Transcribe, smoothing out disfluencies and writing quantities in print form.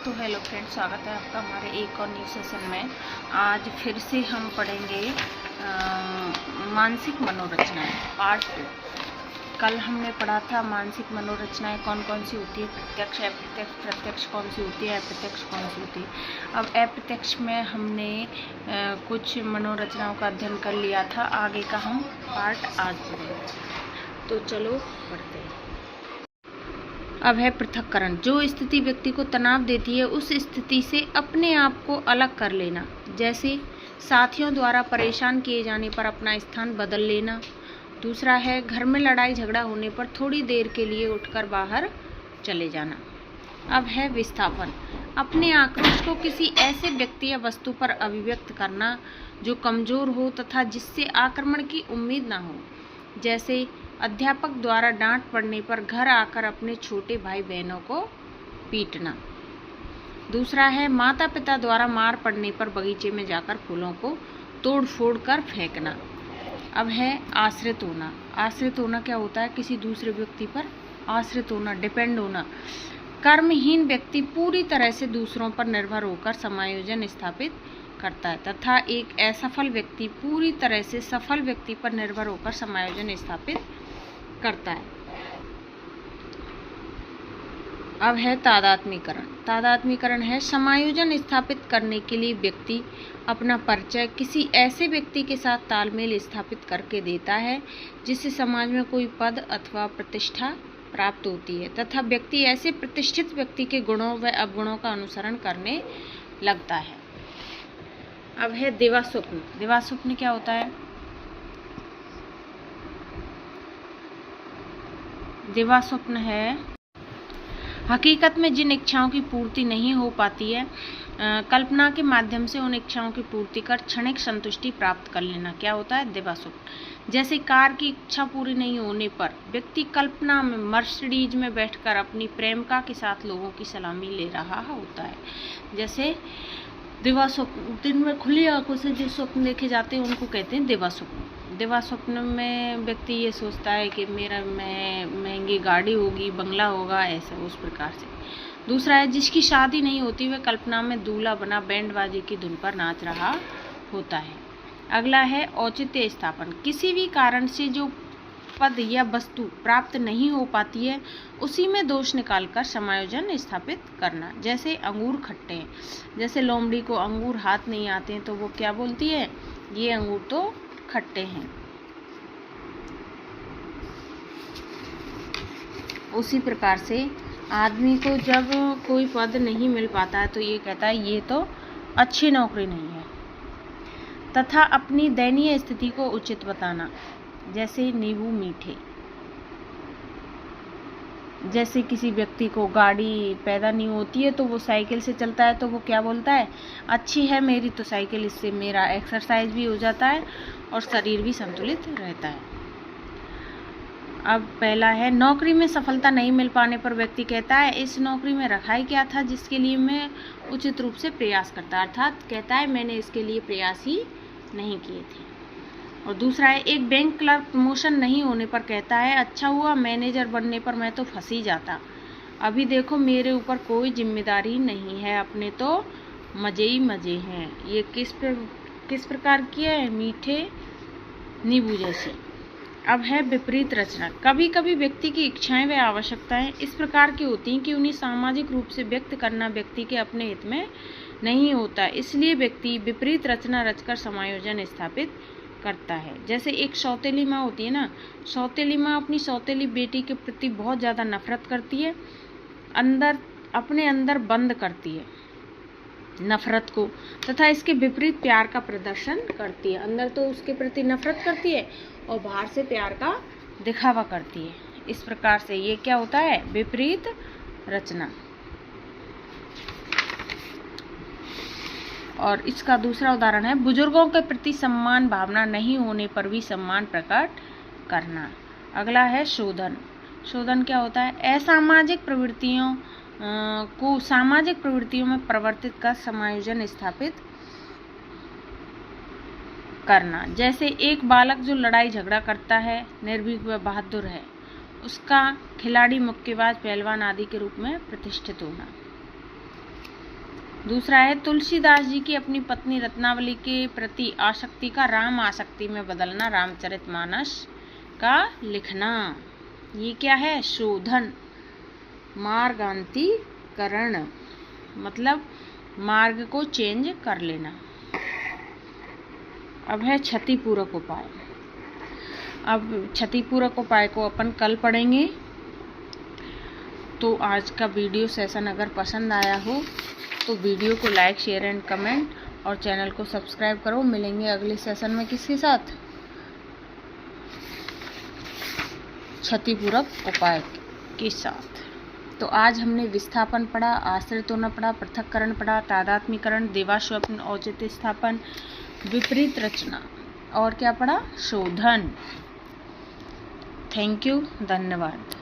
तो hello friends, स्वागत है आपका हमारे एक और न्यू सेशन में। आज फिर से हम पढ़ेंगे मानसिक मनोरचनाएं पार्ट 2। कल हमने पढ़ा था मानसिक मनोरचनाएं कौन कौन सी होती है, प्रत्यक्ष, अप्रत्यक्ष, प्रत्यक्ष कौन सी होती है, अप्रत्यक्ष कौन सी होती है। अब अप्रत्यक्ष में हमने कुछ मनोरचनाओं का अध्ययन कर लिया था, आगे का हम पार्ट आज पढ़ेंगे। तो चलो पढ़ते हैं। अब है पृथक्करण। जो स्थिति व्यक्ति को तनाव देती है उस स्थिति से अपने आप को अलग कर लेना, जैसे साथियों द्वारा परेशान किए जाने पर अपना स्थान बदल लेना। दूसरा है घर में लड़ाई झगड़ा होने पर थोड़ी देर के लिए उठकर बाहर चले जाना। अब है विस्थापन। अपने आक्रोश को किसी ऐसे व्यक्ति या वस्तु पर अभिव्यक्त करना जो कमजोर हो तथा जिससे आक्रमण की उम्मीद न हो, जैसे अध्यापक द्वारा डांट पड़ने पर घर आकर अपने छोटे भाई बहनों को पीटना। दूसरा है माता पिता द्वारा मार पड़ने पर बगीचे में जाकर फूलों को तोड़ फोड़ कर फेंकना। अब है आश्रित होना। आश्रित होना क्या होता है? किसी दूसरे व्यक्ति पर आश्रित होना, डिपेंड होना। कर्महीन व्यक्ति पूरी तरह से दूसरों पर निर्भर होकर समायोजन स्थापित करता है तथा एक असफल व्यक्ति पूरी तरह से सफल व्यक्ति पर निर्भर होकर समायोजन स्थापित करता है। अब है तादात्म्यकरण। तादात्म्यकरण है समायोजन स्थापित करने के लिए व्यक्ति अपना परिचय किसी ऐसे व्यक्ति के साथ तालमेल स्थापित करके देता है जिससे समाज में कोई पद अथवा प्रतिष्ठा प्राप्त होती है तथा व्यक्ति ऐसे प्रतिष्ठित व्यक्ति के गुणों व अवगुणों का अनुसरण करने लगता है। अब है दिवास्वप्न। दिवास्वप्न क्या होता है? दिवास्वप्न है हकीकत में जिन इच्छाओं की पूर्ति नहीं हो पाती है, कल्पना के माध्यम से उन इच्छाओं की पूर्ति कर क्षणिक संतुष्टि प्राप्त कर लेना। क्या होता है? दिवास्वप्न। जैसे कार की इच्छा पूरी नहीं होने पर व्यक्ति कल्पना में मर्सिडीज में बैठकर अपनी प्रेमिका के साथ लोगों की सलामी ले रहा होता है। जैसे दिवास्वप्न। दिन में खुली आंखों से जो स्वप्न देखे जाते हैं उनको कहते हैं दिवास्वप्न। दिवास्वप्न में व्यक्ति ये सोचता है कि मेरा महंगी गाड़ी होगी, बंगला होगा, ऐसा उस प्रकार से। दूसरा है जिसकी शादी नहीं होती वह कल्पना में दूल्हा बना बैंड बाजे की धुन पर नाच रहा होता है। अगला है औचित्य स्थापन। किसी भी कारण से जो पद या वस्तु प्राप्त नहीं हो पाती है उसी में दोष निकालकर समायोजन स्थापित करना। जैसे अंगूर खट्टे हैं, जैसे लोमड़ी को अंगूर हाथ नहीं आते हैं तो वो क्या बोलती है? ये अंगूर तो खट्टे हैं। उसी प्रकार से आदमी को जब कोई पद नहीं मिल पाता है तो ये कहता है ये तो अच्छी नौकरी नहीं है। तथा अपनी दयनीय स्थिति को उचित बताना, जैसे नींबू मीठे। जैसे किसी व्यक्ति को गाड़ी पैदा नहीं होती है तो वो साइकिल से चलता है तो वो क्या बोलता है? अच्छी है मेरी तो साइकिल, इससे मेरा एक्सरसाइज भी हो जाता है और शरीर भी संतुलित रहता है। अब पहला है नौकरी में सफलता नहीं मिल पाने पर व्यक्ति कहता है इस नौकरी में रखा ही क्या था जिसके लिए मैं उचित रूप से प्रयास करता, अर्थात कहता है मैंने इसके लिए प्रयास ही नहीं किए थे। और दूसरा है एक बैंक क्लर्क प्रमोशन नहीं होने पर कहता है अच्छा हुआ मैनेजर बनने पर मैं तो फंस ही जाता, अभी देखो मेरे ऊपर कोई जिम्मेदारी नहीं है, अपने तो मज़े ही मज़े हैं। ये किस प्रकार की है? मीठे नींबू जैसी। अब है विपरीत रचना। कभी कभी व्यक्ति की इच्छाएं व आवश्यकताएं इस प्रकार की होती हैं कि उन्हें सामाजिक रूप से व्यक्त करना व्यक्ति के अपने हित में नहीं होता, इसलिए व्यक्ति विपरीत रचना रचकर समायोजन स्थापित करता है। जैसे एक सौतेली माँ होती है ना, सौतेली माँ अपनी सौतेली बेटी के प्रति बहुत ज़्यादा नफरत करती है, अपने अंदर बंद करती है नफरत को तथा इसके विपरीत प्यार का प्रदर्शन करती है। अंदर तो उसके प्रति नफरत करती है और बाहर से प्यार का दिखावा करती है। इस प्रकार से ये क्या होता है? विपरीत रचना। और इसका दूसरा उदाहरण है बुजुर्गों के प्रति सम्मान भावना नहीं होने पर भी सम्मान प्रकट करना। अगला है शोधन। शोधन क्या होता है? असामाजिक प्रवृत्तियों को सामाजिक प्रवृत्तियों में परिवर्तित कर समायोजन स्थापित करना। जैसे एक बालक जो लड़ाई झगड़ा करता है, निर्भीक व बहादुर है, उसका खिलाड़ी, मुक्केबाज, पहलवान आदि के रूप में प्रतिष्ठित होना। दूसरा है तुलसीदास जी की अपनी पत्नी रत्नावली के प्रति आसक्ति का राम आसक्ति में बदलना, रामचरितमानस का लिखना। ये क्या है? शोधन, मार्गांतरीकरण, मतलब मार्ग को चेंज कर लेना। अब है क्षतिपूरक उपाय। अब क्षतिपूरक उपाय को अपन कल पढ़ेंगे। तो आज का वीडियो सेशन अगर पसंद आया हो तो वीडियो को लाइक, शेयर एंड कमेंट और चैनल को सब्सक्राइब करो। मिलेंगे अगले सेशन में किसके साथ? क्षतिपूरक उपाय के साथ। तो आज हमने विस्थापन पढ़ा, आश्रित होना पढ़ा, पृथक्करण पढ़ा, तादात्म्यकरण, देवास्वप्न, औचित्य स्थापन, विपरीत रचना और क्या पढ़ा? शोधन। थैंक यू, धन्यवाद।